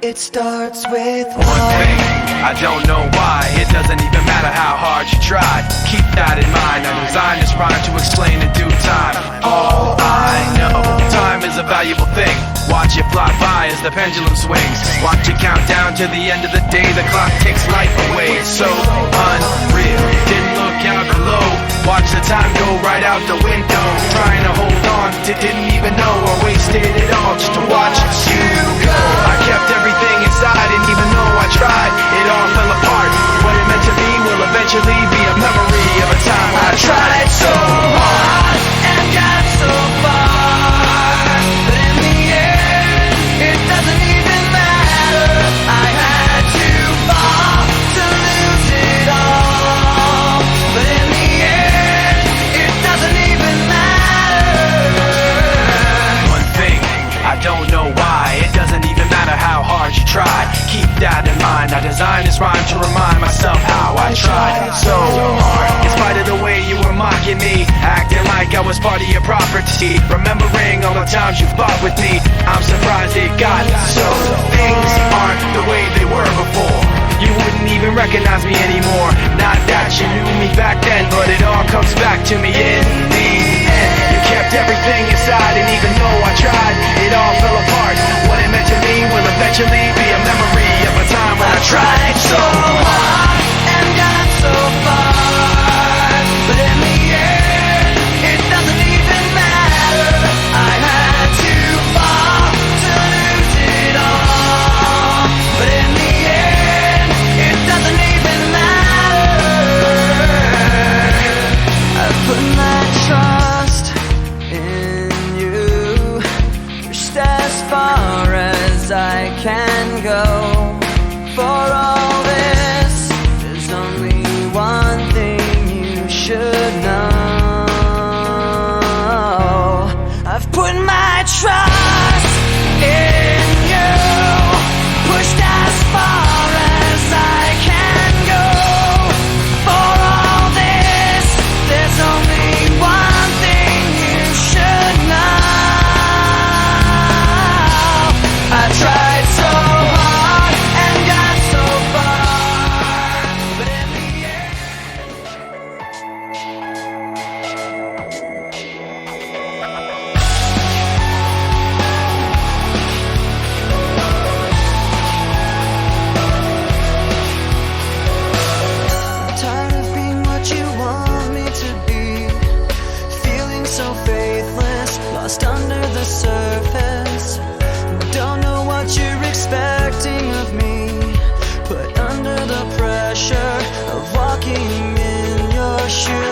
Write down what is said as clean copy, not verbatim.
It starts with one thing, I don't know why. It doesn't even matter how hard you try. Keep that in mind. I designed this rhyme to explain in due time. All I know, time is a valuable thing. Watch it fly by as the pendulum swings. Watch it count down to the end of the day. The clock takes life away. It's so unreal. Didn't look out below. Watch the time go right out the window. Trying to hold on to didn't even know I wasted it all just to watch you go. I kept everything inside, and even though I tried, it all fell apart. What it meant to me will eventually be a memory of a time when I tried so hard and got so far, but in the end, it doesn't even matter. I had to fall to lose it all, but in the end, it doesn't even matter. One thing, I don't know why. It doesn't even matter how hard you try. Keep that in mind. I designed this rhyme to remind myself how I tried so hard. In spite of the way you were mocking me, acting like I was part of your property, remembering all the times you fought with me, I'm surprised it got so. Things aren't the way they were before. You wouldn't even recognize me anymore. Not that you knew me back then, but it all comes back to me in the end. You kept everything inside, and even though I tried, it all fell apart. What it meant to me will eventually be a memory of a time when I tried so hard and got so far, but in the end, it doesn't even matter. I had to fall to lose it all, but in the end, it doesn't even matter. I put my trust in you, pushed as far as I can go. For all this, there's only one thing you should know. I've put my trust in you, pushed as far as I can go. For all this, there's only one thing you should know. I tried so hard and got so far, but in the end, I'm tired of being what you want me to be, feeling so faithless, lost under the surface. Don't know what you're expecting of me, put under the pressure of walking in your shoes.